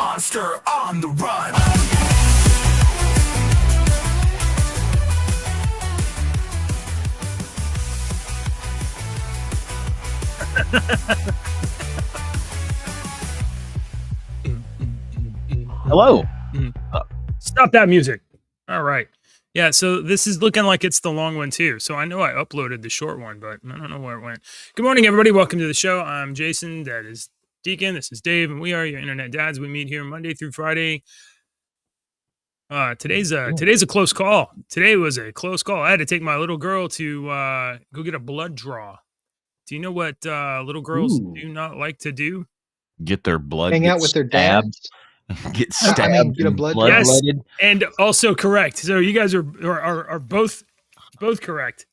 monster on the run. Hello. Stop that music. All right. Yeah, so this is looking like it's the long one too. So I know I uploaded the short one, but I don't know where it went. Good morning, everybody. Welcome to the show. I'm Jason. That is Deacon. This is Dave, and we are your internet dads. We meet here Monday through Friday. Today's a close call. Today was a close call. I had to take my little girl to go get a blood draw. Do you know what little girls do not like to do? Get their blood. Hang out with their dads. Get stabbed. Get a blood Yes, blooded. and also correct. So you guys are both correct.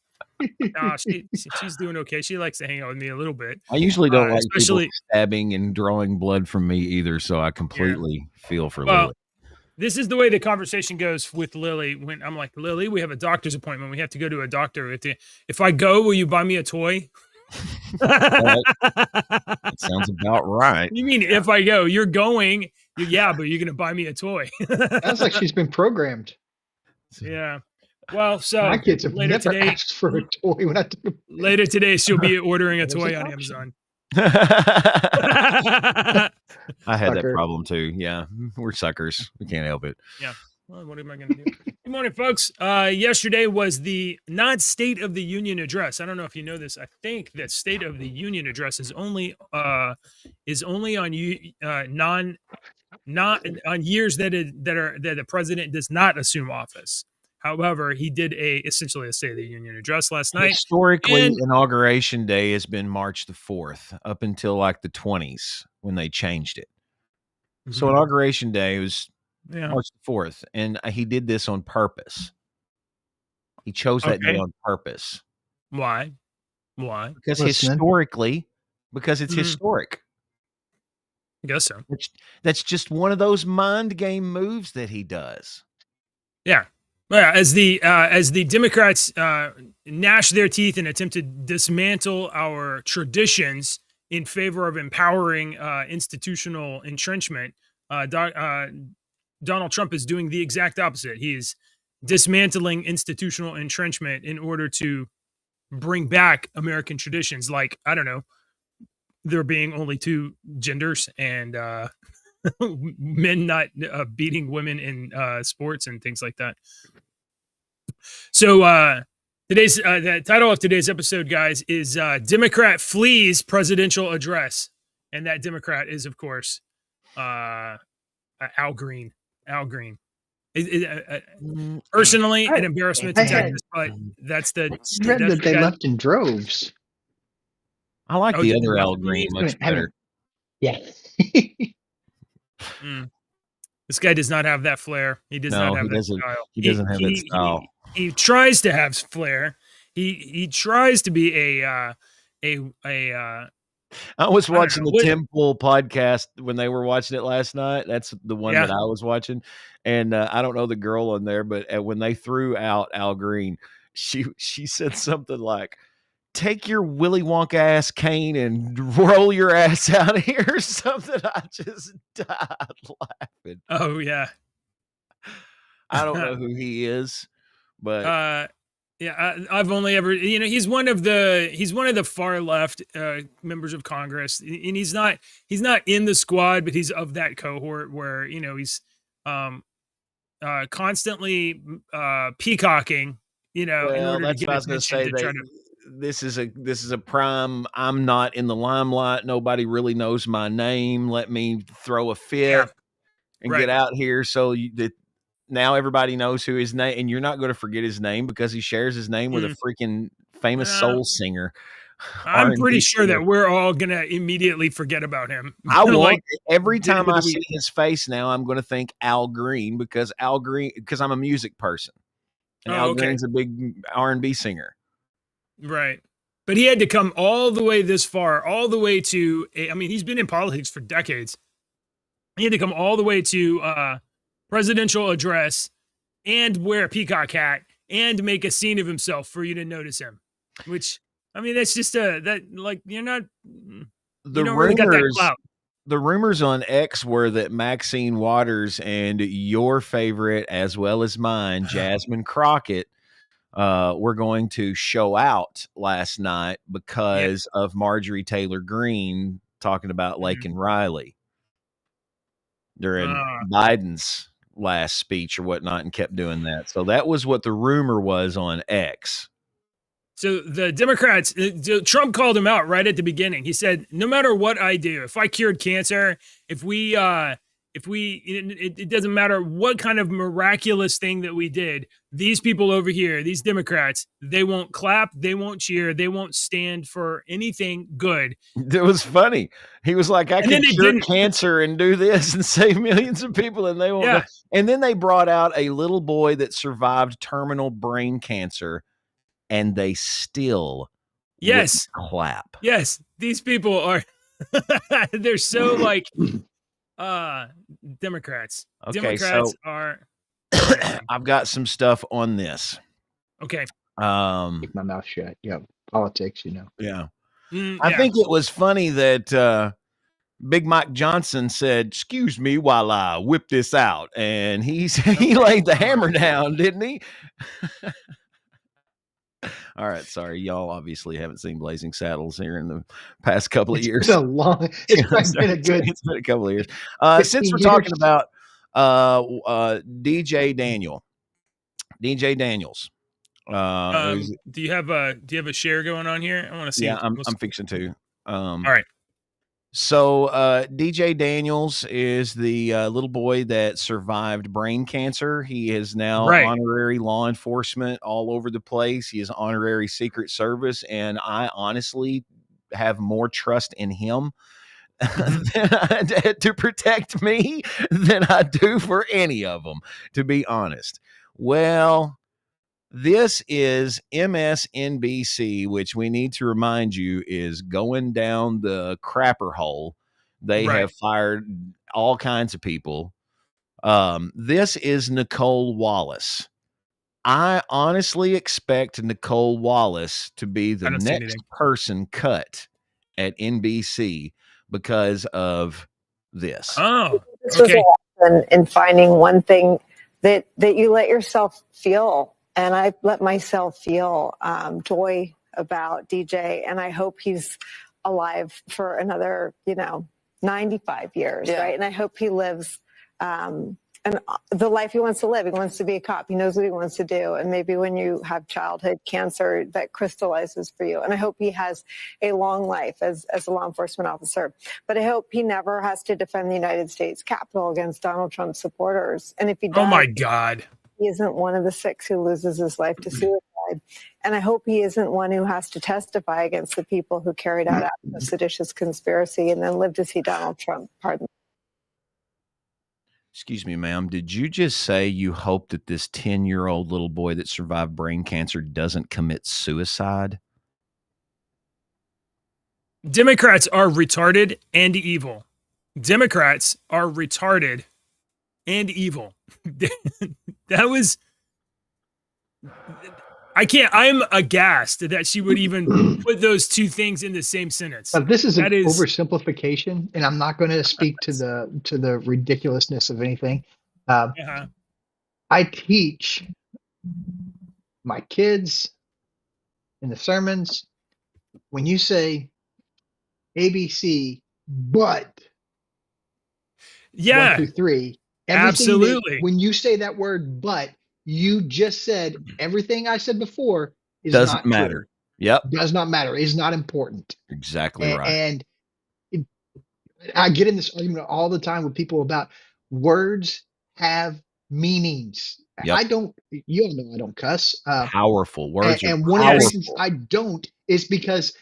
She's doing okay. She likes to hang out with me a little bit. I usually don't like especially people stabbing and drawing blood from me either, so I completely feel for Well, Lily. This is the way the conversation goes with Lily. When I'm like, Lily, we have a doctor's appointment. We have to go to a doctor. If I go, will you buy me a toy? That sounds about right. You mean if I go, you're going? Yeah, but you're going to buy me a toy. Sounds like she's been programmed. Yeah. Well, so My kids have later never today, asked for a toy when I do. later today, she'll be ordering a toy on Amazon. I had that Sucker. problem too. Yeah, we're suckers. We can't help it. Yeah. Well, what am I going to do? Good morning, folks. Yesterday was the not State of the Union address. I don't know if you know this. I think that State of the Union address is only on not on years that the president does not assume office. However, he did essentially a State of the Union address last night. Historically, And- Inauguration Day has been March the 4th up until like the 20s when they changed it. So Inauguration Day was March the 4th, and he did this on purpose. He chose that day on purpose. Why? Because Listening. because it's historic. I guess so. That's just one of those mind game moves that he does. Yeah. Well, as the Democrats gnash their teeth and attempt to dismantle our traditions in favor of empowering institutional entrenchment, Donald Trump is doing the exact opposite. He is dismantling institutional entrenchment in order to bring back American traditions, like, I don't know, there being only two genders and men not beating women in sports and things like that. So today's the title of today's episode, guys, is Democrat flees presidential address, and that Democrat is, of course, Al Green. Al Green. Personally, an embarrassment to Texas, but that's the. I read that's that they left in droves. I like Oh, the did other they Al love Green Green? much better. Yeah. This guy does not have that flair. He does not have that style. He doesn't have that style. He tries to have flair. He tries to be a I was watching know, the Tim Pool podcast when they were watching it last night. That's the one that I was watching. And I don't know the girl on there, but when they threw out Al Green, she said something like, "Take your Willy Wonka ass cane and roll your ass out of here," or something. I just died laughing. Oh yeah. I don't know who he is, but I've only ever, he's one of the far left members of Congress, and he's not in the squad, but he's of that cohort where he's constantly peacocking. Well, that's what I was going to say. This is a prime. I'm not in the limelight. Nobody really knows my name. Let me throw a fit and get out here. So now everybody knows who his name, and you're not going to forget his name because he shares his name with a freaking famous soul singer. I'm pretty sure that we're all going to immediately forget about him. I want every time I see his face now, I'm going to think Al Green because I'm a music person, and Al Green's a big R&B singer. Right. But he had to come all the way this far, all the way to, he's been in politics for decades. He had to come all the way to presidential address and wear a peacock hat and make a scene of himself for you to notice him, which, that's just you're not, The you don't really got that clout. the rumors on X were that Maxine Waters and your favorite, as well as mine, Jasmine Crockett, were going to show out last night because of Marjorie Taylor Greene talking about Lake and Riley during Biden's last speech or whatnot, and kept doing that. So that was what the rumor was on X. So the Democrats, Trump called him out right at the beginning. He said, no matter what I do, if I cured cancer, it doesn't matter what kind of miraculous thing that we did, these people over here, these Democrats, they won't clap, they won't cheer, they won't stand for anything good. It was funny. He was like, I can cure cancer and do this and save millions of people, and they won't. Yeah. And then they brought out a little boy that survived terminal brain cancer, and they still clap. Yes, these people are they're so like Democrats. Okay, Democrats are I've got some stuff on this. Okay. Keep my mouth shut. Yeah, politics, you know. Yeah. I think it was funny that Big Mike Johnson said, "Excuse me while I whip this out," and he laid the hammer down, didn't he? All right, sorry, y'all obviously haven't seen Blazing Saddles here in the past couple of years. It's been a couple of years. Since we're talking about DJ Daniels. Do you have a share going on here? I want to see. Yeah, I'm fixing to. All right. So DJ Daniels is the little boy that survived brain cancer. He is now honorary law enforcement all over the place. He is honorary Secret Service, and I honestly have more trust in him to protect me than I do for any of them, to be honest. Well, this is MSNBC, which we need to remind you is going down the crapper hole. They have fired all kinds of people. This is Nicole Wallace. I honestly expect Nicole Wallace to be the next person cut at NBC because of this. Oh, this was a lesson in finding one thing that you let yourself feel. And I let myself feel joy about DJ, and I hope he's alive for another, 95 years, right? And I hope he lives and the life he wants to live. He wants to be a cop. He knows what he wants to do. And maybe when you have childhood cancer, that crystallizes for you. And I hope he has a long life as a law enforcement officer. But I hope he never has to defend the United States Capitol against Donald Trump supporters. And if he does, oh my God. He isn't one of the 6 who loses his life to suicide. And I hope he isn't one who has to testify against the people who carried out a seditious conspiracy and then lived to see Donald Trump pardon. Excuse me, ma'am. Did you just say you hope that this 10-year-old little boy that survived brain cancer doesn't commit suicide? Democrats are retarded and evil. Democrats are retarded and evil. That was, I'm aghast that she would even put those two things in the same sentence. This is an oversimplification, and I'm not going to speak to the ridiculousness of anything. I teach my kids in the sermons, when you say ABC, but 1, 2, 3. Absolutely. When you say that word, but, you just said everything I said before doesn't matter. True. Yep. Does not matter. Is not important. Exactly right. And I get in this argument all the time with people about words have meanings. Yep. You all know I don't cuss. Powerful words. And one of the reasons I don't is because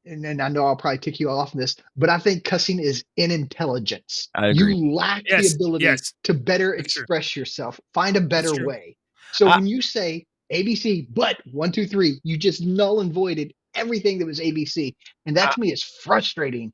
and I know I'll probably tick you off on this, but I think cussing is inintelligence. I agree. You lack the ability to better express yourself. Find a better way. So when you say ABC, but 1, 2, 3, you just null and voided everything that was ABC. And that to me is frustrating.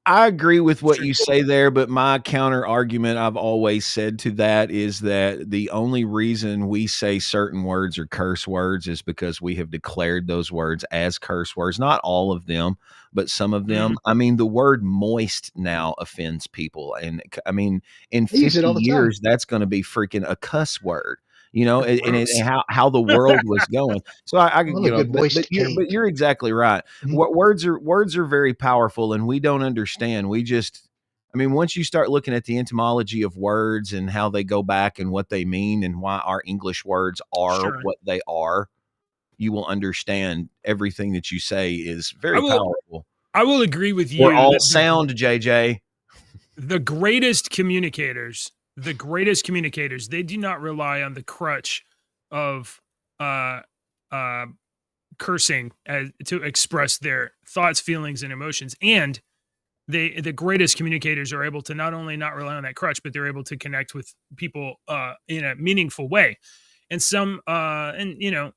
I agree with what you say there, but my counter argument I've always said to that is that the only reason we say certain words are curse words is because we have declared those words as curse words. Not all of them, but some of them. I mean, the word moist now offends people. And I mean, in 50 years, that's going to be freaking a cuss word. You know, and how the world was going. So I you know, but you're exactly right. What words are very powerful, and we don't understand. We just, I mean, once you start looking at the etymology of words and how they go back and what they mean and why our English words are what they are, you will understand everything that you say is very powerful. I will agree with you. We're all sound, JJ. The greatest communicators, they do not rely on the crutch of cursing to express their thoughts, feelings, and emotions. And the greatest communicators are able to not only not rely on that crutch, but they're able to connect with people in a meaningful way. And some, and you know,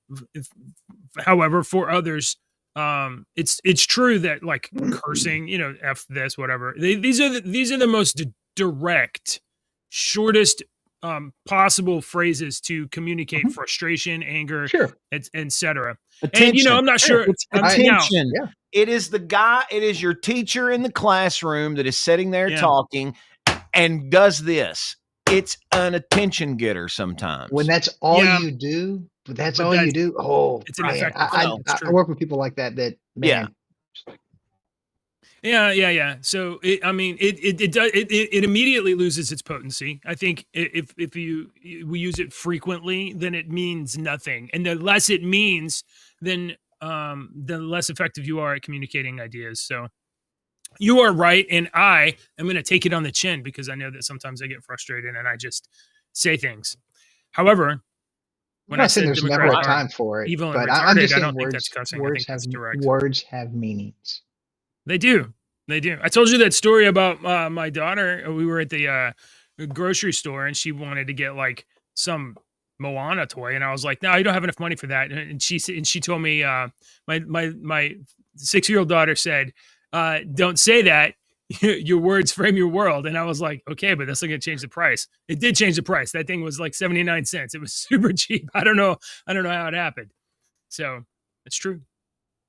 however, for others, it's true that like cursing, you know, F this, whatever. These are the most direct, shortest possible phrases to communicate frustration, anger, etc. And you know, I'm not sure. It's attention. It is the guy. It is your teacher in the classroom that is sitting there talking and does this. It's an attention getter sometimes. When that's all you do, you do. Oh, it's an effective. I work with people like that. Man. Yeah. So it immediately loses its potency. I think if we use it frequently, then it means nothing, and the less it means, then the less effective you are at communicating ideas. So you are right, and I am going to take it on the chin because I know that sometimes I get frustrated and I just say things. However, when I said there's never a time for it, but I'm just saying words have meanings. They do. I told you that story about my daughter. We were at the grocery store and she wanted to get like some Moana toy, and I was like, "No, you don't have enough money for that." And she told me, my 6-year-old daughter said, "Don't say that. Your words frame your world." And I was like, "Okay, but that's not going to change the price." It did change the price. That thing was like 79 cents. It was super cheap. I don't know how it happened. So it's true.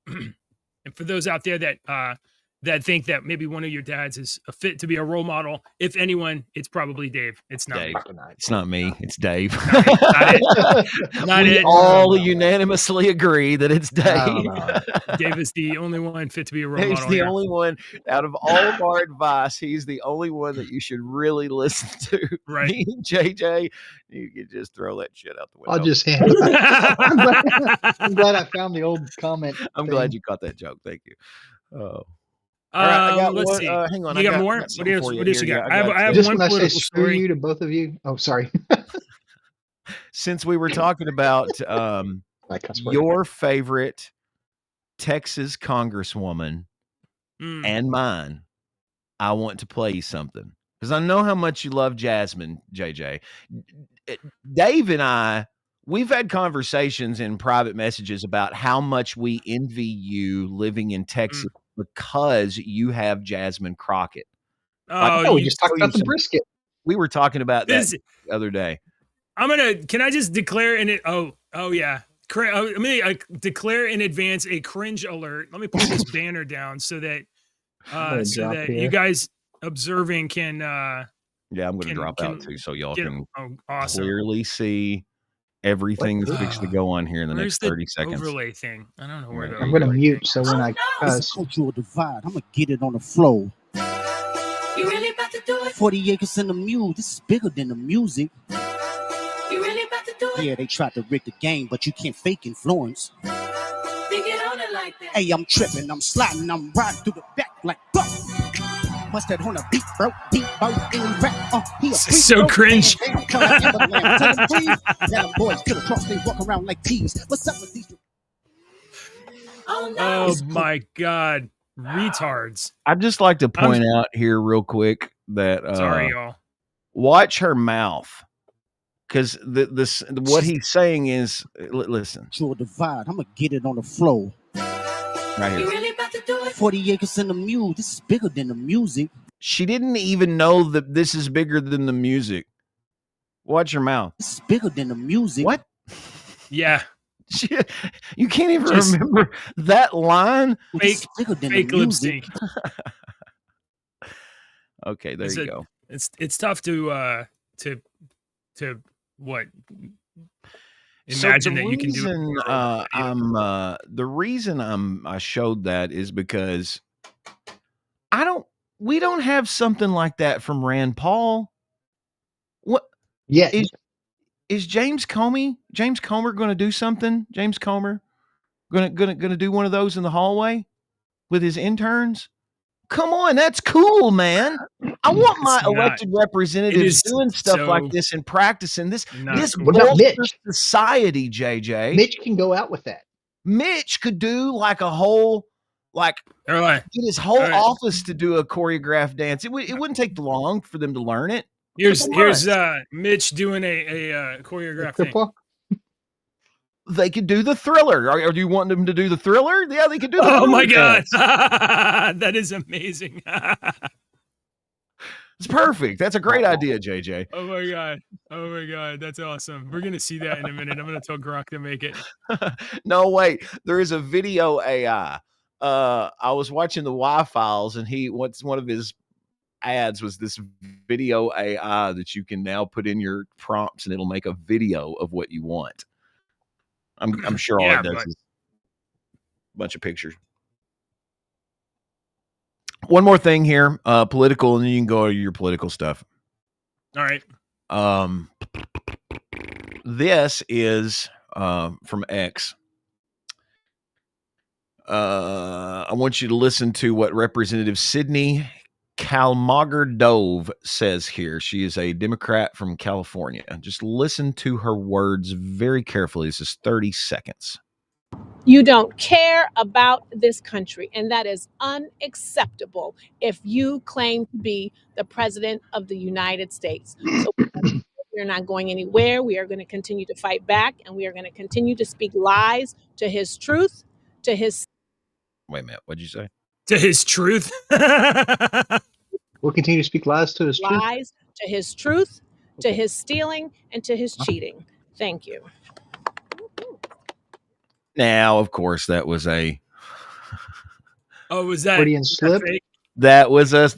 And for those out there that think that maybe one of your dads is a fit to be a role model, if anyone, it's probably Dave. It's not Dave. me. It's not me. It's Dave. Not it. All unanimously agree that it's Dave. Dave is the only one fit to be a role model. He's the only one out of all of our advice. He's the only one that you should really listen to. Right. Me and JJ, you could just throw that shit out the window. I'll just handle it. I'm glad I found the old comment. I'm glad you caught that joke. Thank you. Oh. All right, let's see. Hang on. You got more? What else you got? I have just one when I say political screw story. you to both of you. Oh, sorry. Since we were talking about your favorite Texas congresswoman and mine, I want to play you something because I know how much you love Jasmine, JJ. Dave and I, we've had conversations in private messages about how much we envy you living in Texas because you have Jasmine Crockett. We just talked about the brisket. We were talking about that the other day. Can I just declare in it? Oh yeah. I'm going to declare in advance a cringe alert. Let me pull this banner down so that you guys observing can. Yeah, I'm going to drop out too, so y'all can clearly see everything that's fixing to go on here in the next 30 seconds. Overlay thing. I don't know where the. I'm going to mute so when I cuss. Cultural divide. I'm going to get it on the flow. You really about to do it? 40 acres in the mule. This is bigger than the music. You really about to do it? Yeah, they tried to rig the game, but you can't fake influence. They get on it like that. Hey, I'm tripping, I'm sliding, I'm riding through the back like fuck. What's that on a beat, bro? Beat, bro, in rap. So cringe. Boys get across, they walk around like thieves. What's up with these? Oh my God. Retards. I'd just like to point out here real quick that sorry, y'all. Watch her mouth. Because what he's saying is, listen. Cultural divide. I'm gonna get it on the flow. Right here. You really about to do it? 40 acres and a mule. This is bigger than the music. She didn't even know that this is bigger than the music. Watch your mouth. This is bigger than the music. What? Yeah. You can't even remember that line. Fake lip sync. Okay, there you go. It's tough to what? Imagine that you can do it. The reason I showed that is because we don't have something like that from Rand Paul. What? Yeah. Is James Comer going to do something? James Comer going to do one of those in the hallway with his interns? Come on, that's cool, man. I want my elected representatives doing stuff like this and practicing this. This society, JJ. Mitch can go out with that. Mitch could do like a whole, get his whole office to do a choreographed dance. It wouldn't take long for them to learn it. Here's Mitch doing a choreographed thing. They could do the Thriller. Or do you want them to do the Thriller? Yeah, they could do the Thriller. Oh my God. That is amazing. It's perfect. That's a great idea, JJ. Oh my God. That's awesome. We're going to see that in a minute. I'm going to tell Grok to make it. No, wait. There is a video AI. I was watching the Y-Files, and one of his ads was this video AI that you can now put in your prompts, and it'll make a video of what you want. I'm sure all it does is a bunch of pictures. One more thing here, political, and then you can go to your political stuff. All right. This is from X. I want you to listen to what Representative Sydney Kalmager-Dove says here. She is a Democrat from California. Just listen to her words very carefully. This is 30 seconds. You don't care about this country, and that is unacceptable if you claim to be the president of the United States. So we're not going anywhere. We are going to continue to fight back, and we are going to continue to speak lies to his truth, to his... Wait a minute. What'd you say? To his truth. We'll continue to speak lies to his truth. Lies to his truth, to his stealing, and to his cheating. Thank you. Now, of course, that was a... Oh, was that... Freudian slip? That was as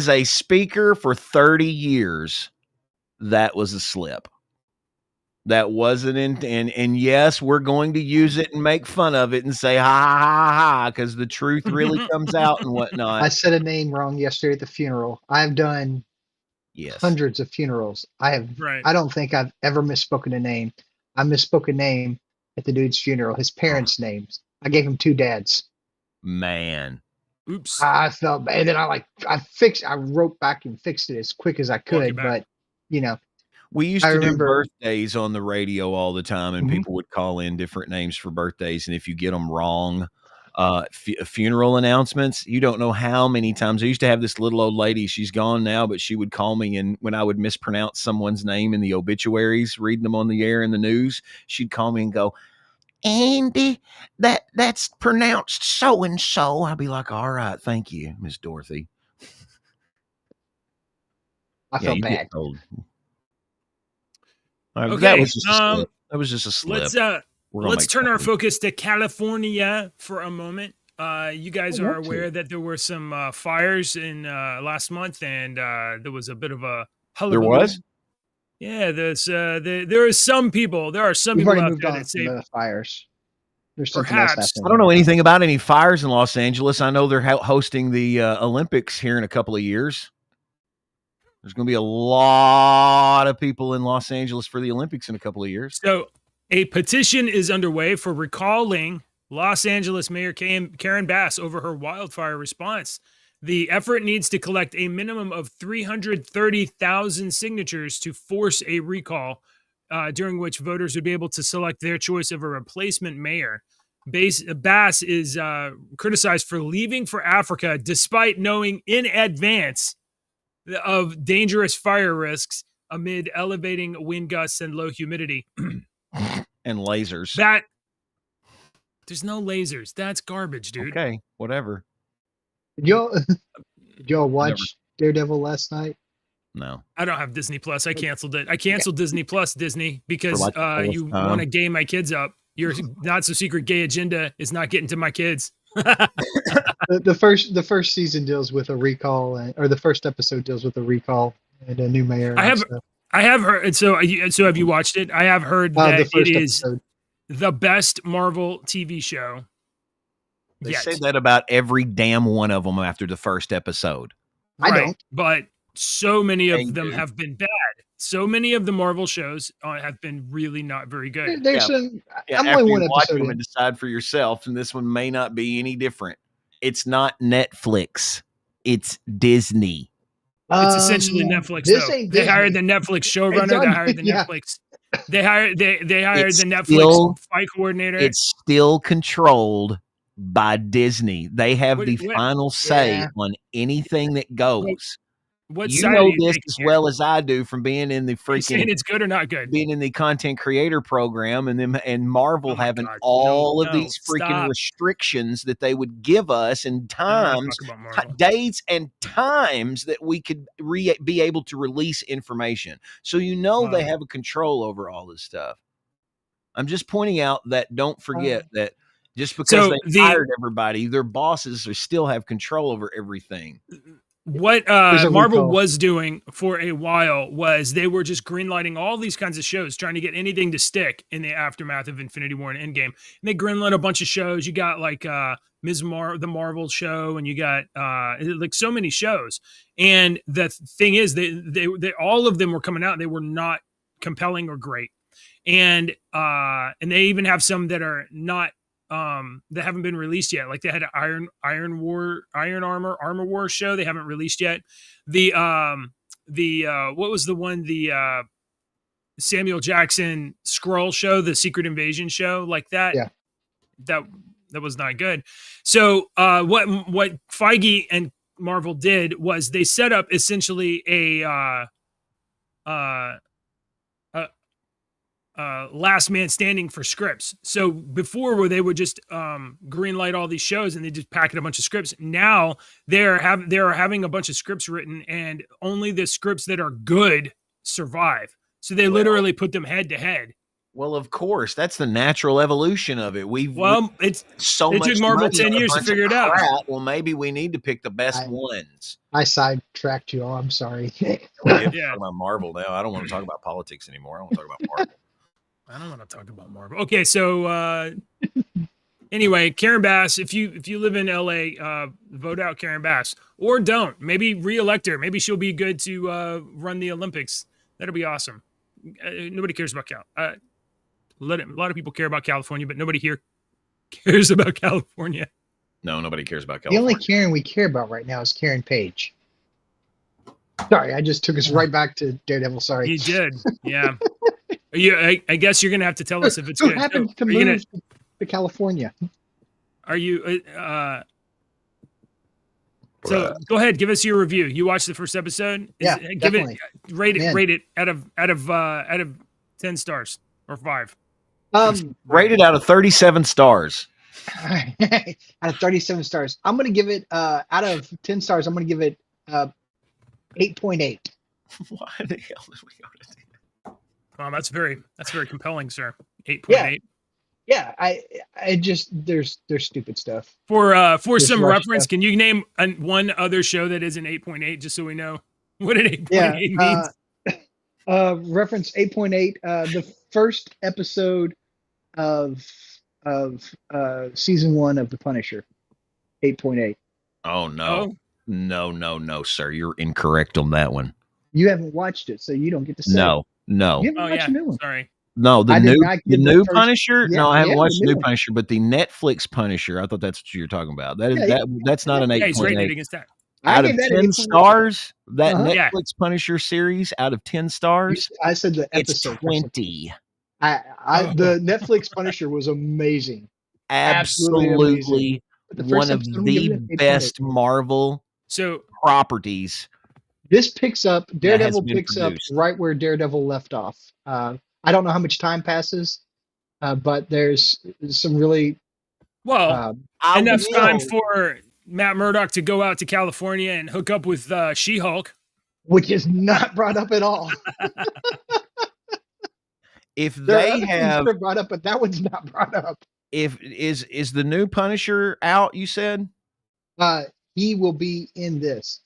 a speaker for 30 years, that was a slip. That wasn't and yes, we're going to use it and make fun of it and say ha ha ha ha because the truth really comes out and whatnot. I said a name wrong yesterday at the funeral. I've done hundreds of funerals. I don't think I've ever misspoken a name. I misspoke a name at the dude's funeral. His parents' names. I gave him two dads. Man. Oops. I felt bad. And then I wrote back and fixed it as quick as I could, but we used to do birthdays on the radio all the time, and people would call in different names for birthdays. And if you get them wrong, funeral announcements, you don't know how many times. I used to have this little old lady. She's gone now, but she would call me, and when I would mispronounce someone's name in the obituaries, reading them on the air in the news, she'd call me and go, Andy, that's pronounced so and so. I'd be like, all right, thank you, Miss Dorothy. I felt bad. Okay, that was just a slip. Let's turn our focus to California for a moment. You guys are aware that there were some fires in last month, and there was a bit of a hullabaloo. There was? Yeah, there are some people out there that say the fires. Perhaps. I don't know anything about any fires in Los Angeles. I know they're hosting the Olympics here in a couple of years. There's going to be a lot of people in Los Angeles for the Olympics in a couple of years. So a petition is underway for recalling Los Angeles Mayor Karen Bass over her wildfire response. The effort needs to collect a minimum of 330,000 signatures to force a recall, during which voters would be able to select their choice of a replacement mayor. Bass is criticized for leaving for Africa despite knowing in advance of dangerous fire risks amid elevating wind gusts and low humidity. And lasers. There's no lasers. That's garbage, dude. Okay, whatever. Did y'all watch Daredevil last night? No. I don't have Disney Plus. I canceled it. I canceled Disney Plus, Disney, because like the you fourth time. want to gay my kids up. Your not so secret gay agenda is not getting to my kids. The first season deals with a recall, or the first episode deals with a recall and a new mayor. I have heard. So have you watched it? I have heard that the first it is episode. the best Marvel TV show. They yet. say that about every damn one of them after the first episode. I Right, don't. but so many They of them do. have been bad. So many of the Marvel shows have been really not very good. There's Yeah. some. Yeah, I'm after only you one watch episode them in. and decide for yourself, and this one may not be any different. It's not Netflix. It's Disney. It's essentially Netflix. This Though. ain't They hired Disney. the Netflix showrunner. They on- hired the yeah. Netflix. They hired It's the Netflix still- fight coordinator. It's still controlled by Disney. They have What- the what- final say Yeah. on anything that goes. what You side know are you this taking as here? well as I do from being in the Are you saying freaking it's good or not good? being in the content creator program, and Marvel Oh my having God. all No, of these freaking stop. restrictions that they would give us and I don't wanna times, talk about Marvel. dates and times that we could be able to release information. So they Wow. have a control over all this stuff. I'm just pointing out that don't forget that just because So they hired everybody, their bosses still have control over everything. What There's a Marvel recall. was doing for a while was they were just greenlighting all these kinds of shows, trying to get anything to stick in the aftermath of Infinity War and Endgame. And they greenlit a bunch of shows. You got like the Marvel show, and you got like so many shows. And the thing is, they all of them were coming out. And they were not compelling or great. And they even have some that are not that haven't been released yet. Like they had an Armor War show they haven't released yet. The what was the one, the Samuel Jackson Skrull show, the Secret Invasion show, like that. Yeah. That was not good. So what Feige and Marvel did was they set up essentially a last man standing for scripts. So before, where they would just greenlight all these shows and they just packet a bunch of scripts, now they're having a bunch of scripts written, and only the scripts that are good survive. So they literally put them head to head. Well, of course, that's the natural evolution of it. It so it much took Marvel money 10 on a years to bunch figure of it out. crap. Well, maybe we need to pick the best I- ones. I sidetracked you all. I'm sorry. We have to Yeah. talk about Marvel now. I don't want to talk about politics anymore. I want to talk about Marvel. I don't want to talk about Marvel. Okay, so anyway, Karen Bass, if you live in LA, vote out Karen Bass, or don't. Maybe re-elect her. Maybe she'll be good to run the Olympics. That'll be awesome. Nobody cares about a lot of people care about California, but nobody here cares about California. No, nobody cares about The California. only Karen we care about right now is Karen Page. Sorry, I just took us right back to Daredevil. Sorry. He did, yeah. I guess you're gonna have to tell us if it's Who good. happened So, to are you move to California? Are you? So go ahead, give us your review. You watched the first episode. Yeah, give definitely. it, rate it, Man. rate it out of 10 stars or 5. Rated out of 37 stars. Out of 37 stars, I'm going to give it out of 10 stars. I'm going to give it 8.8. Why the hell did we go to that? Wow, that's very compelling, sir. 8.8. Yeah, I just there's stupid stuff. For Just some rush reference, stuff. can you name one other show that is an 8.8, just so we know what an 8.8 Yeah, means? reference 8.8. The first episode of season 1 of The Punisher. 8.8. Oh, no. No, sir. You're incorrect on that one. You haven't watched it, so you don't get to say. No. You haven't Oh watched yeah, the new one. sorry. No, the I did new not give the new first- Punisher. Yeah, No, I haven't yeah, watched the the new new one. Punisher, but the Netflix Punisher. I thought that's what you're talking about. That is Yeah, that's not an Yeah, he's rated 8.8. against that. I Out of gave that 10 8.8. stars, that Uh-huh. Yeah. Netflix Punisher series out of 10 stars, I said the it's episode. 20. The Netflix Punisher was amazing. Absolutely Absolutely But the one first of episode, I'm the giving it 8.8. best Marvel So properties. This picks up. Daredevil been picks up produced. right where Daredevil left off. I don't know how much time passes, but there's some really Well, I enough time will. for Matt Murdock to go out to California and hook up with She-Hulk. which is not brought up at all. If There are they other things have, that are brought up, but that one's not brought up. if is the new Punisher out? You said He will be in this.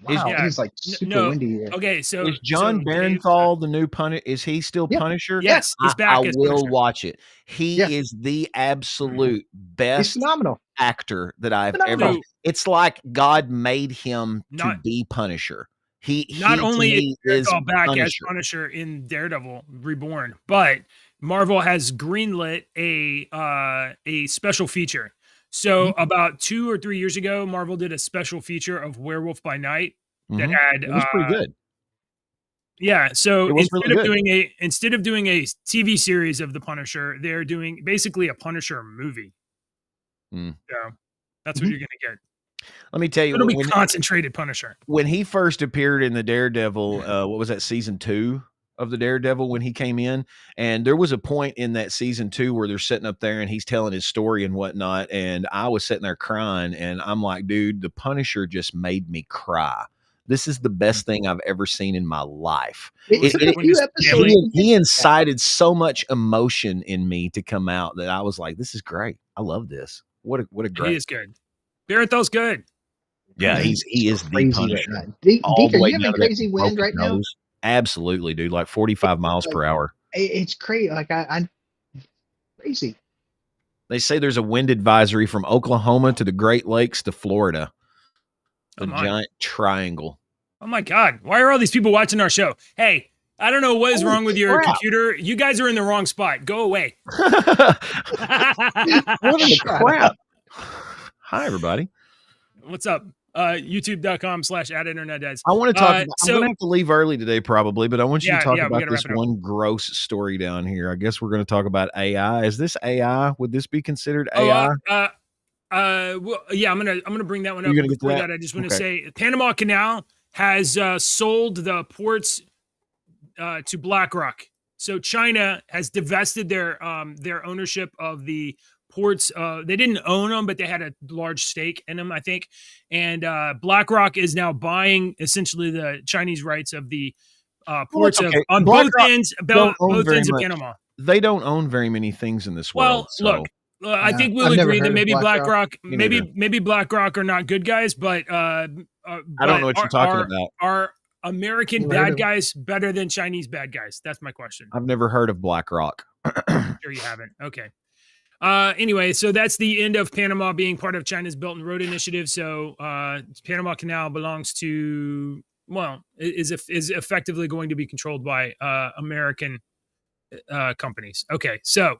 Wow, Yeah. it is like super No. windy here. Okay, so is John Dave, Barenthal the new Punisher? Is he still Yeah. Punisher? yes, he's back I as will Punisher. watch it. He Yeah. is the absolute He's best phenomenal. actor that I've Phenomenal. ever. It's like God made him to Not- be Punisher. He Not to only me is is Daredevil back as Punisher. Punisher in Daredevil Reborn, but Marvel has greenlit a special feature. So about 2 or 3 years ago, Marvel did a special feature of Werewolf by Night that had It was pretty good. yeah. So It was really good. instead of doing a TV series of the Punisher, they're doing basically a Punisher movie. Mm. So that's what you're gonna get. Let me tell you, It'll be when, concentrated Punisher. when he first appeared in the Daredevil, what was that, season 2 of the Daredevil, when he came in, and there was a point in that season 2 where they're sitting up there and he's telling his story and whatnot, and I was sitting there crying, and I'm like, dude, the Punisher just made me cry. This is the best thing I've ever seen in my life. It took a when few his episodes. family- to He get incited so much emotion in me to come out that I was like, this is great. I love this. What a He great. is good. Barenthal's good. Yeah, he is the crazy Punisher. right now. Deke, All the are way you down having to that crazy wind broken right now? nose. Absolutely, dude. Like 45 miles per hour. It's crazy. Like I'm crazy. They say there's a wind advisory from Oklahoma to the Great Lakes to Florida. The Come on. giant triangle. Oh my God. Why are all these people watching our show? Hey, I don't know what is Holy wrong with your crap. computer. You guys are in the wrong spot. Go away. What in the Shut crap? Hi, everybody. What's up? YouTube.com/@internetdads. I want to talk about, so- I'm going to have to leave early today probably, but I want you Yeah, to talk yeah, we about gotta this wrap it up. one gross story down here. I guess we're going to talk about AI. Is this AI? Would this be considered AI? Well, yeah, I'm gonna bring that one up. You're gonna get to Before that? that, I just want to Okay. say Panama Canal has sold the ports to BlackRock. So China has divested their ownership of the ports. They didn't own them, but they had a large stake in them, I think. And BlackRock is now buying essentially the Chinese rights of the ports okay. on BlackRock both ends, don't own both very ends of much. Panama. They don't own very many things in this Well, world. So. look, I Yeah, think we'll I've never agree heard that of maybe BlackRock. Me maybe BlackRock are not good guys, but I don't know what you're talking about. Are American Never heard bad of- guys better than Chinese bad guys? That's my question. I've never heard of BlackRock. Sure you haven't. Okay. Anyway, so that's the end of Panama being part of China's Belt and Road Initiative. So Panama Canal belongs to, well, is effectively going to be controlled by American companies. Okay, so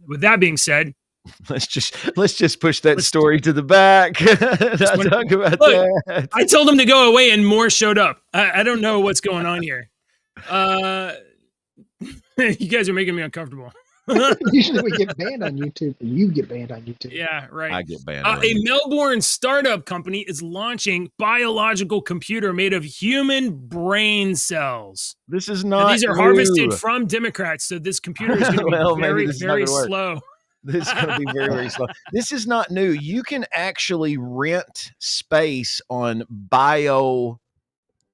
with that being said, Let's just push that story to the back. Not wanna- talk about Look, that. I told them to go away and more showed up. I don't know what's going on here. You guys are making me uncomfortable. Usually we get banned on YouTube, and you get banned on YouTube. Yeah, right. I get banned. A Melbourne startup company is launching biological computer made of human brain cells. This is Now, not. these are new. harvested from Democrats, so this computer is going to be Well, maybe very, this is not very gonna work. slow. This is going to be very, very slow. This is not new. You can actually rent space on bio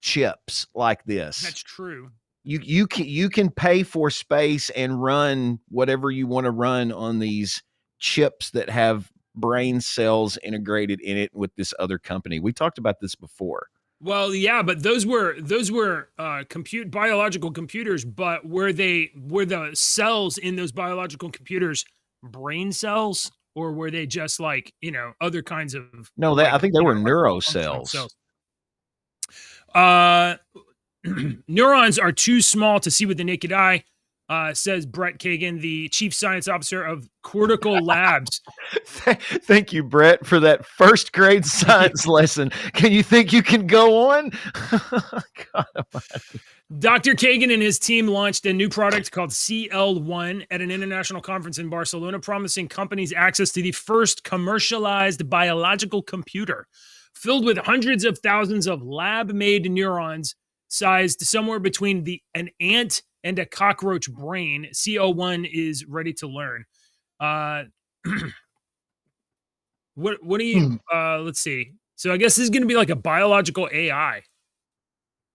chips like this. That's true. You can pay for space and run whatever you want to run on these chips that have brain cells integrated in it with this other company. We talked about this before. Well, yeah, but those were biological computers, but were the cells in those biological computers brain cells, or were they just like, other kinds of No, I think they were neurocells. Neurons are too small to see with the naked eye, says Brett Kagan, the chief science officer of Cortical Labs. Thank you, Brett, for that first grade science lesson. Can you think you can go on? God almighty. Dr. Kagan and his team launched a new product called CL1 at an international conference in Barcelona, promising companies access to the first commercialized biological computer filled with hundreds of thousands of lab-made neurons sized somewhere between an ant and a cockroach brain. CL1 is ready to learn. What do you let's see. So I guess this is going to be like a biological AI.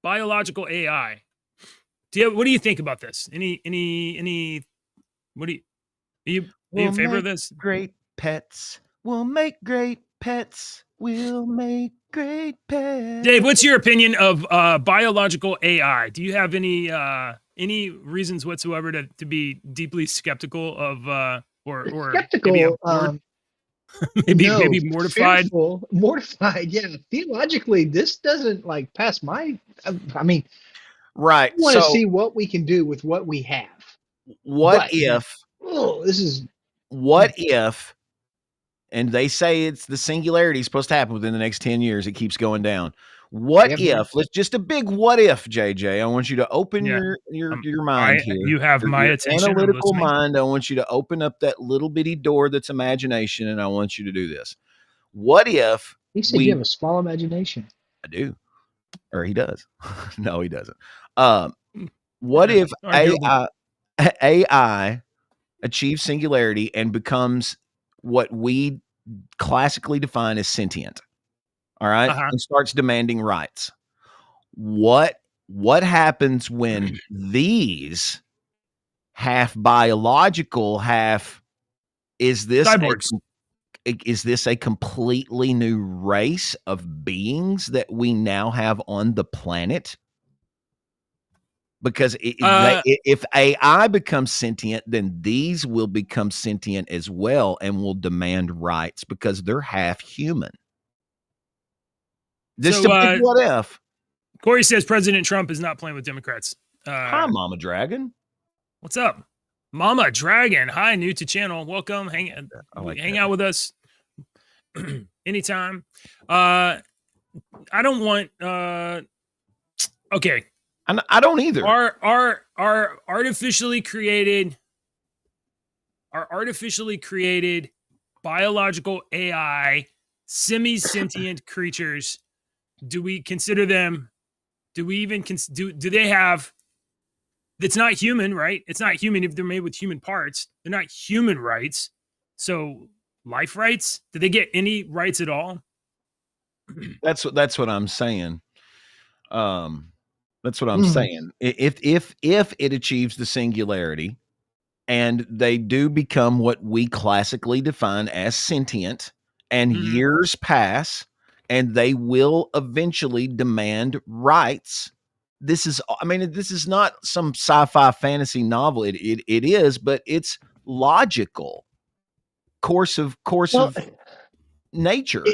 Biological AI. What do you think about this? Any what do you in favor of this? Great pets. We'll make great pets. We'll make great pets. Dave, what's your opinion of biological AI? Do you have any reasons whatsoever to be deeply skeptical of or skeptical? Maybe mortified. Fearful, mortified. Yeah, theologically, this doesn't like pass my. I mean, right. I want to see what we can do with what we have. What if? Oh, this is. What if? And they say it's the singularity is supposed to happen within the next 10 years. It keeps going down. What if? Let's just a big what if, JJ. I want you to open your mind here. You have my attention. Analytical mind. I want you to open up that little bitty door that's imagination, and I want you to do this. What if you said you have a small imagination? I do, or he does. No, he doesn't. What if AI achieves singularity and becomes what we classically define as sentient? All right. And starts demanding rights. What happens when these half biological, half is this cyborgs? Is this a completely new race of beings that we now have on the planet? Because if AI becomes sentient, then these will become sentient as well and will demand rights because they're half human. This is a big what if. Corey says President Trump is not playing with Democrats. Hi, Mama Dragon. What's up? Mama Dragon. Hi, new to channel. Welcome. Hang out with us anytime. I don't want okay. I don't either. Our artificially created biological AI semi-sentient creatures, do we consider them, do they have, it's not human, right? It's not human if they're made with human parts. They're not human rights. So life rights, do they get any rights at all? That's what I'm saying. That's what I'm saying. If it achieves the singularity and they do become what we classically define as sentient, and years pass and they will eventually demand rights. This is not some sci-fi fantasy novel. It is, but it's logical course of nature.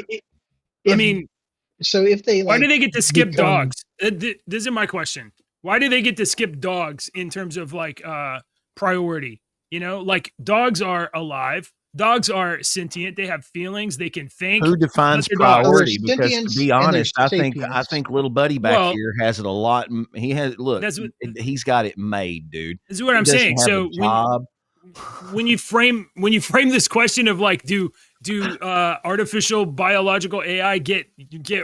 So if they why do they get to skip dogs? This is my question. Why do they get to skip dogs in terms of like priority? You know, like dogs are alive. Dogs are sentient. They have feelings. They can think. Who defines priority? Because to be honest, I think little buddy back here has it a lot. He has he's got it made, dude. This is what I'm saying. So when you frame this question of like, do artificial biological AI get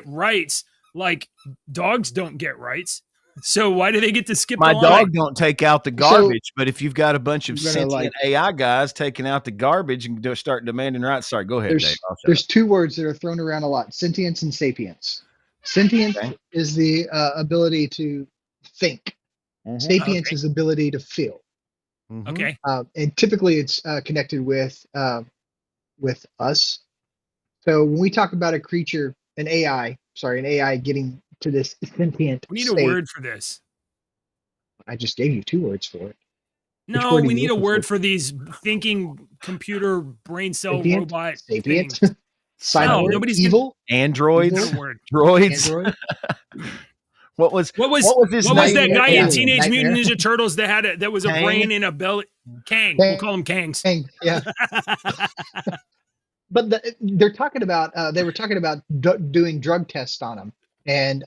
rights? Like dogs don't get rights. So why do they get to skip? My dog don't take out the garbage, but if you've got a bunch of sentient AI guys taking out the garbage and start demanding rights, sorry, go ahead, Dave. There's two words that are thrown around a lot: sentience and sapience. Sentience is the ability to think. Sapience is ability to feel. Okay. And typically it's connected with us. So when we talk about a creature, an AI getting to this sentient we need state, a word for this. I just gave you two words for it. No, we need a word for these thinking computer brain cell robot sapient things. Cyborg, nobody's evil androids, droids. Android. What was that guy in Teenage Mutant Ninja Turtles that was a brain in a belly? Kang. We'll call him Kangs. Kang, yeah. But they were talking about doing drug tests on them and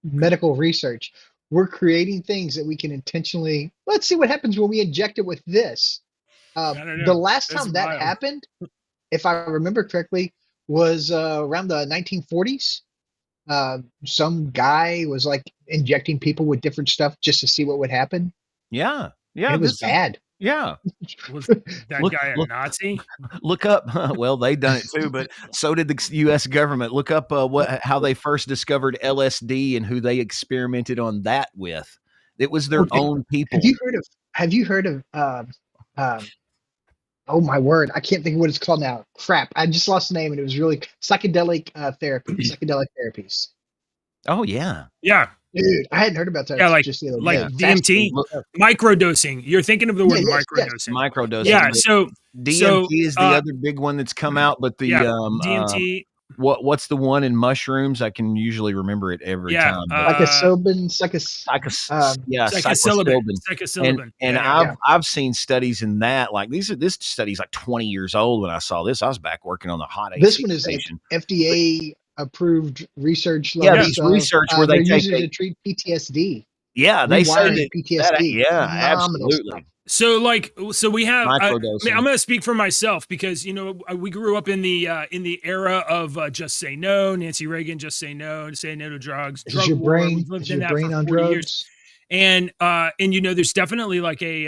medical research. We're creating things that we can intentionally. Let's see what happens when we inject it with this. The last time that happened, if I remember correctly, was around the 1940s. Some guy was like injecting people with different stuff just to see what would happen. Yeah. It was bad. Yeah. Was that Look, guy a look, Nazi? look up. Well, they done it too, but so did the U.S. government. Look up how they first discovered LSD and who they experimented on that with. It was their Okay. own people. Have you heard of oh my word, I can't think of what it's called now. Crap. I just lost the name and it was really psychedelic therapies. Oh yeah. Yeah. Dude, I hadn't heard about that Yeah, like just the other like day. DMT, Fascinating stuff. microdosing. You're thinking of the word Yes. microdosing. Microdosing. Yeah, but so DMT is the other big one that's come out, but the DMT. what's the one in mushrooms? I can usually remember it every time. But Psychosilbin, Psychosilbin. And I've seen studies in that. Like this study's like 20 years old when I saw this. I was back working on the hot AC this one is station. like FDA approved research. These research where they use it to treat PTSD. Yeah, they say that PTSD. absolutely. Stuff. So we have. I'm Microdosing. going to speak for myself because we grew up in the era of just say no. Nancy Reagan, just say no to drugs. Is your brain on drugs? Years. And there's definitely like a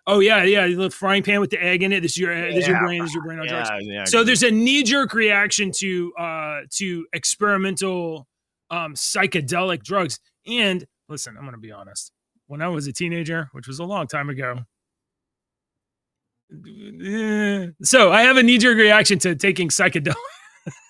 the frying pan with the egg in it. This is your brain on drugs. So there's a knee-jerk reaction to experimental psychedelic drugs. And listen, I'm gonna be honest. When I was a teenager, which was a long time ago, so I have a knee-jerk reaction to taking psychedelics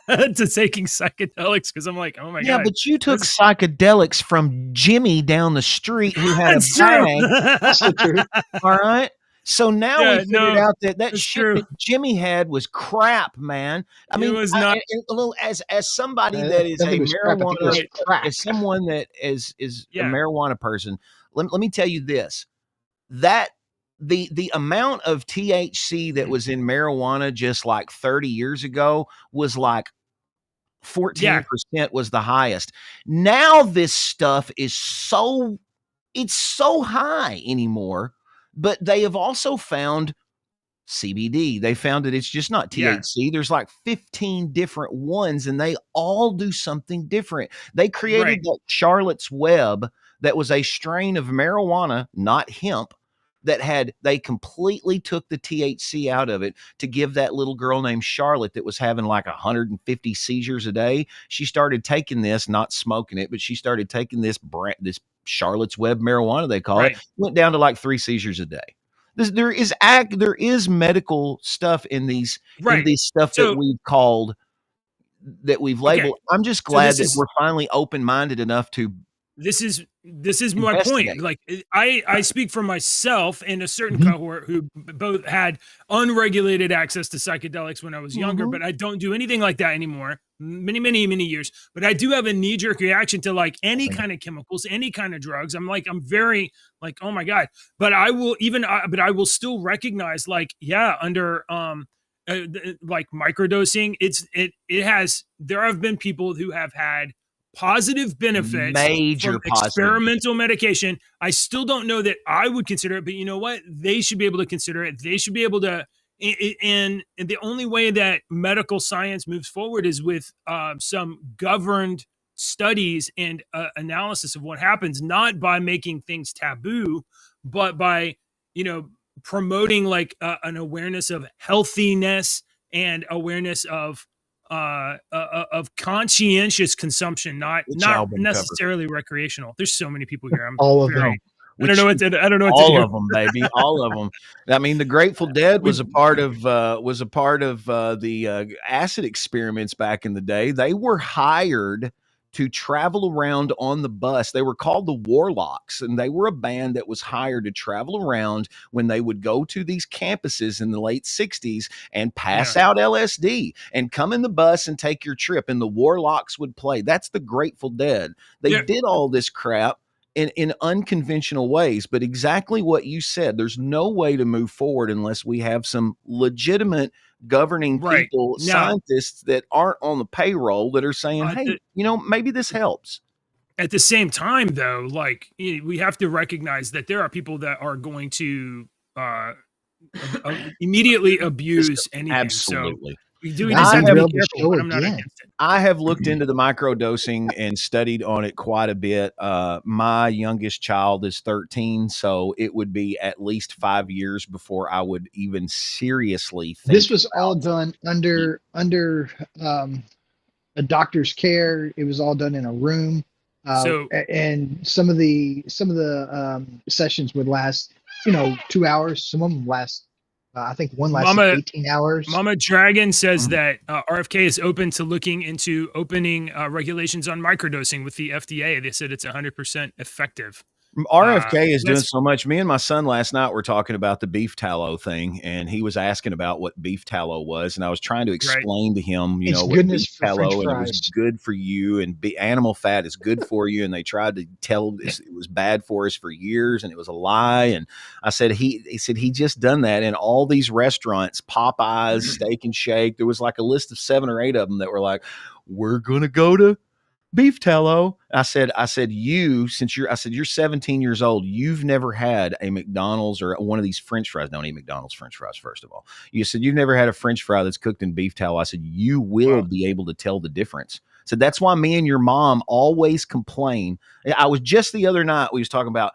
because I'm like, oh my god. Yeah, but you took psychedelics from Jimmy down the street who had a bag. That's so true. All right. So now we figured out that shit true. that Jimmy had was crap, man. I mean, it was not as somebody that is a marijuana, as someone that is a marijuana person. Let me tell you this: that the amount of THC that was in marijuana just like 30 years ago was like 14% was the highest. Now this stuff is so high anymore. But they have also found CBD. They found that it's just not THC. Yeah. There's like 15 different ones, and they all do something different. They created that Charlotte's Web that was a strain of marijuana, not hemp, they completely took the THC out of it to give that little girl named Charlotte that was having like 150 seizures a day. She started taking this, not smoking it, but she started taking this Charlotte's Web marijuana, they call it, went down to like 3 seizures a day. There is medical stuff in these stuff that we've labeled. Okay. I'm just glad that we're finally open-minded enough to. This is my point. Like I speak for myself and a certain cohort who both had unregulated access to psychedelics when I was younger, but I don't do anything like that anymore. Many years, but I do have a knee-jerk reaction to like any kind of chemicals, any kind of drugs. I'm very like, oh my god. But I will still recognize like, under like microdosing. There have been people who have had positive benefits from experimental medication. I still don't know that I would consider it, but you know what? They should be able to consider it. They should be able to. And the only way that medical science moves forward is with some governed studies and analysis of what happens, not by making things taboo, but by, promoting like an awareness of healthiness and awareness of conscientious consumption, not necessarily recreational. There's so many people here. All of them. I don't know what to do. All of them, baby. All of them. I mean, the Grateful Dead was a part of the acid experiments back in the day. They were hired to travel around on the bus. They were called the Warlocks, and they were a band that was hired to travel around when they would go to these campuses in the late 60s and pass out LSD and come in the bus and take your trip. And the Warlocks would play. That's the Grateful Dead. They did all this crap in unconventional ways, but exactly what you said. There's no way to move forward unless we have some legitimate governing people, scientists that aren't on the payroll that are saying, hey, maybe this helps. At the same time, though, like we have to recognize that there are people that are going to immediately abuse anything. Absolutely. So We just I have to be derailed the careful, show but I'm not again. against it. I have looked into the microdosing and studied on it quite a bit. My youngest child is 13, so it would be at least 5 years before I would even seriously think. This was all done under a doctor's care. It was all done in a room. And some of the sessions would last, 2 hours. Some of them last, I think one lasted 18 hours. Mama Dragon says that RFK is open to looking into opening regulations on microdosing with the FDA. They said it's 100% effective. RFK is doing so much. Me and my son last night were talking about the beef tallow thing, and he was asking about what beef tallow was, and I was trying to explain to him, what beef tallow, and it was good for you, and animal fat is good for you, and they tried to tell us it was bad for us for years, and it was a lie. And I said he said he just done that in all these restaurants, Popeyes, Steak and Shake. There was like a list of 7 or 8 of them that were like, we're gonna go to beef tallow. I said, you're 17 years old. You've never had a McDonald's or one of these French fries. Don't eat McDonald's French fries, first of all. You said you've never had a French fry that's cooked in beef tallow. I said, you will be able to tell the difference. So that's why me and your mom always complain. I was just the other night, we was talking about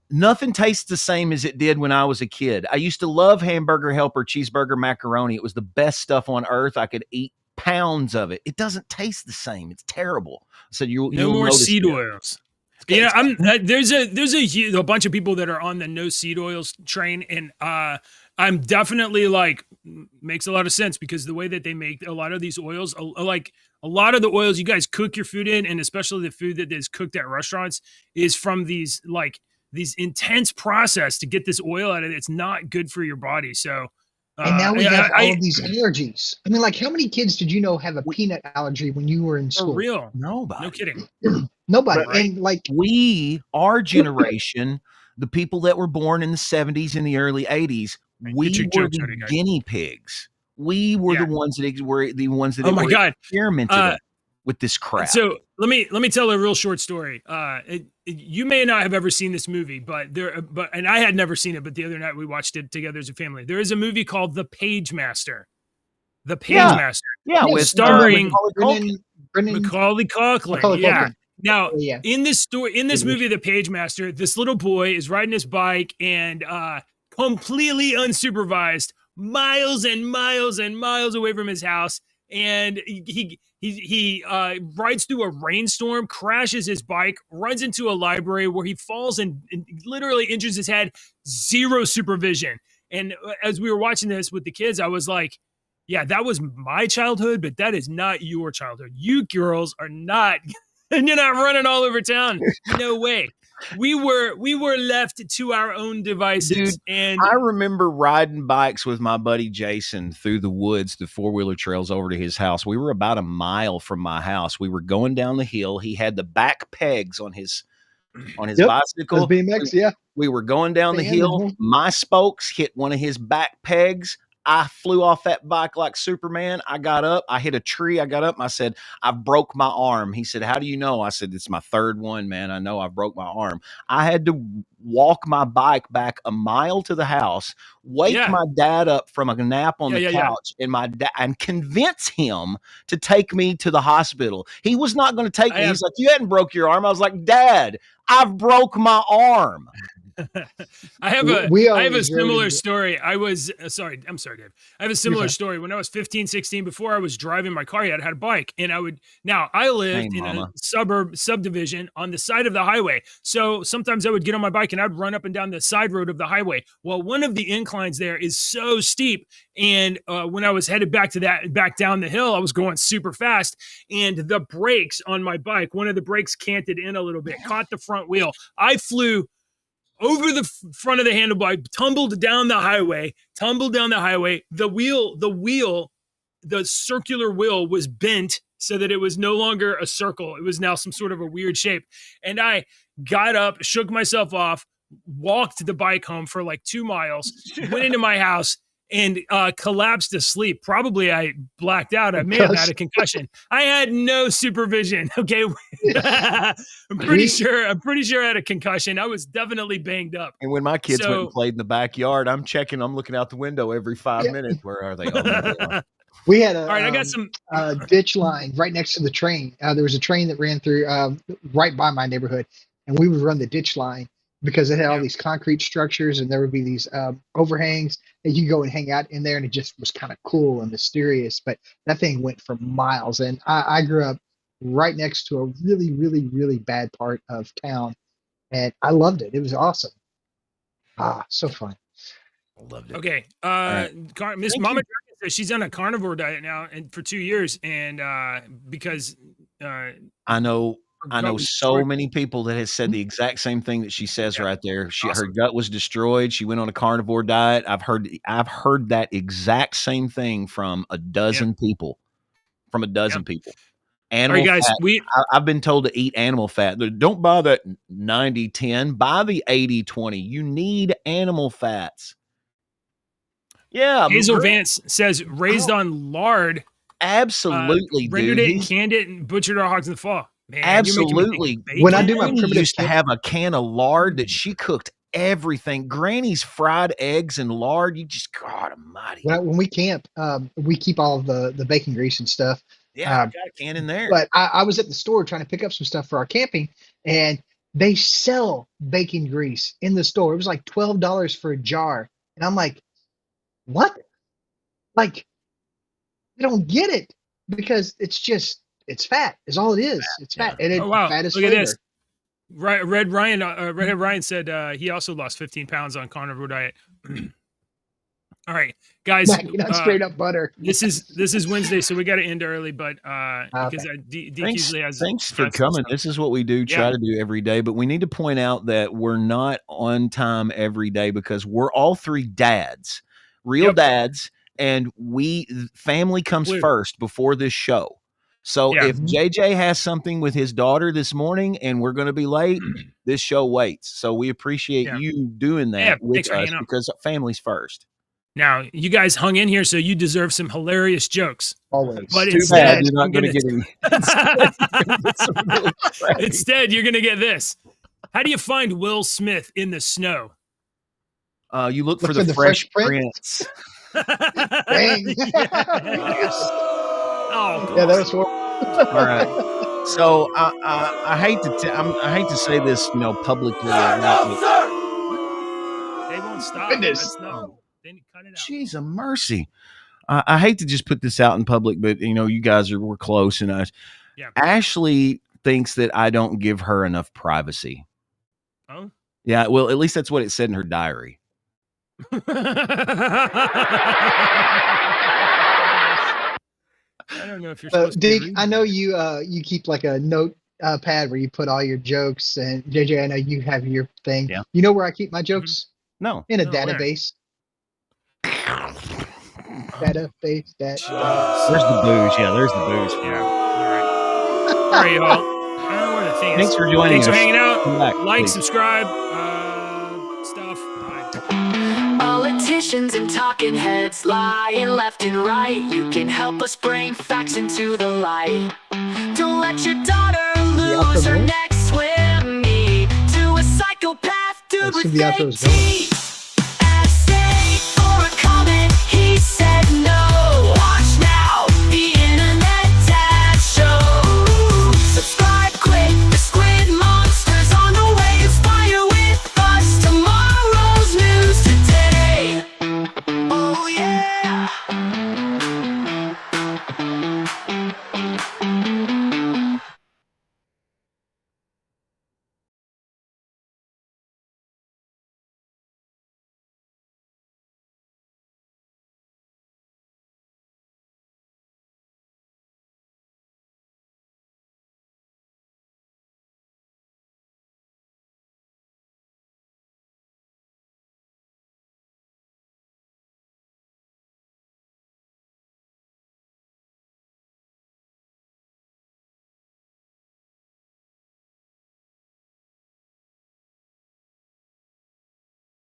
nothing tastes the same as it did when I was a kid. I used to love Hamburger Helper, cheeseburger, macaroni. It was the best stuff on earth. I could eat pounds of it. It doesn't taste the same. It's terrible. So you'll more seed oils. There's a bunch of people that are on the no seed oils train, and I'm definitely like, makes a lot of sense, because the way that they make a lot of these oils, like a lot of the oils you guys cook your food in, and especially the food that is cooked at restaurants, is from these intense process to get this oil out of it. It's not good for your body. So and now we have all of these allergies. I mean, like, how many kids did you know have a peanut allergy when you were in school? For real? Nobody. No kidding. Nobody. Right. And like, our generation, the people that were born in the 70s and the early 80s, we were the guinea pigs. We were the ones that were the ones that experimented with this crap. So let me tell a real short story. You may not have ever seen this movie, and I had never seen it, but the other night we watched it together as a family. There is a movie called The Page Master. The Page Master. Yeah, with starring Macaulay Culkin. Yeah. Now, in this movie, The Page Master, this little boy is riding his bike and completely unsupervised, miles and miles and miles away from his house, and he rides through a rainstorm, crashes his bike, runs into a library where he falls and literally injures his head. Zero supervision. And as we were watching this with the kids, I was like, yeah, that was my childhood, but that is not your childhood. You girls are not, and you're not running all over town. No way. We were left to our own devices. Dude, and I remember riding bikes with my buddy Jason through the woods, the 4-wheeler trails over to his house. We were about a mile from my house. We were going down the hill. He had the back pegs on his bicycle. BMX, we were going down the hill. My spokes hit one of his back pegs. I flew off that bike like Superman. I got up. I hit a tree. I got up. And I said, I broke my arm. He said, how do you know? I said, it's my 3rd one, man. I know I broke my arm. I had to walk my bike back a mile to the house, wake my dad up from a nap on the couch, and convince him to take me to the hospital. He was not going to take me. He's like, you hadn't broke your arm. I was like, Dad, I've broke my arm. I have a similar story. I'm sorry, Dave. I have a similar story. When I was 15, 16, before I was driving my car yet, I had a bike, and I lived in a subdivision on the side of the highway. So sometimes I would get on my bike and I'd run up and down the side road of the highway. Well, one of the inclines there is so steep. And when I was headed back down the hill, I was going super fast, and the brakes on my bike, one of the brakes canted in a little bit, caught the front wheel. I flew over the front of the handlebar, tumbled down the highway. The circular wheel was bent so that it was no longer a circle. It was now some sort of a weird shape. And I got up, shook myself off, walked the bike home for like 2 miles, went into my house, and collapsed asleep. Probably I blacked out. I may have had a concussion. I had no supervision. Okay. I'm pretty sure I had a concussion. I was definitely banged up. And when my kids went and played in the backyard, I'm looking out the window every 5 minutes. Where are they? Oh, We had All right, I got some. a ditch line right next to the train. There was a train that ran through right by my neighborhood, and we would run the ditch line because it had all these concrete structures, and there would be these overhangs, and you could go and hang out in there, and it just was kind of cool and mysterious. But that thing went for miles, and I grew up right next to a really, really, really bad part of town, and I loved it. It was awesome. So fun. Loved it. Okay, right. Miss Thank Mama you. Dragon says she's on a carnivore diet now, and for 2 years, and because I know her gut was so destroyed. many people that has said the exact same thing that she says Yeah. right there. Her Awesome. gut was destroyed. She went on a carnivore diet. I've heard that exact same thing from a dozen people. From a dozen people. All right, Animal guys, fat. I've been told to eat animal fat. Don't buy that 90-10. Buy the 80-20. You need animal fats. Yeah. Hazel Vance says raised on lard. Absolutely, rendered dude. it and canned it and butchered our hogs in the fall. Man, Absolutely. When I do my Granny primitive used to have a can of lard that she cooked everything. Granny's fried eggs and lard. You just, God almighty. When we camp, we keep all of the bacon grease and stuff. Yeah, I got a can in there. But I was at the store trying to pick up some stuff for our camping, and they sell bacon grease in the store. It was like $12 for a jar. And I'm like, what? Like, I don't get it, because it's fat is all it is. It's fat. And it's fat is Look at flavor. this. Redhead Ryan said he also lost 15 pounds on carnivore diet. All right, guys. Not straight up butter. This is Wednesday, so we got to end early. But because Deke usually has. Thanks for coming. This is what we do. Try to do every day, but we need to point out that we're not on time every day because we're all three dads, real dads, and family comes first before this show. So if JJ has something with his daughter this morning and we're going to be late, this show waits. So we appreciate you doing that with us because family's first. Now, you guys hung in here, so you deserve some hilarious jokes. Always. But Too bad you're not going to get any. Instead, you're going to get this. How do you find Will Smith in the snow? You look for the Fresh Prince. Dang. Oh, yeah, that was horrible. All right. So I hate to say this, publicly. They won't stop. Goodness. Then cut it out. Jeez, a mercy. I hate to just put this out in public, but you guys we're close, and Ashley thinks that I don't give her enough privacy. Oh. Yeah. Well, at least that's what it said in her diary. I don't know if you're supposed Deke, to. I know you keep like a note pad where you put all your jokes, and JJ, I know you have your thing. Yeah. You know where I keep my jokes? No. In a database. Database. There's the booze. Yeah, there's the booze. Yeah. All right, y'all. I don't know where the thing is. Thanks for joining us. Thanks for hanging out. Come back, Like, please. subscribe, stuff. Bye. Politicians and talking heads lying left and right. You can help us bring facts into the light. Don't let your daughter lose her next swim meet to a psychopath dude with fake teeth.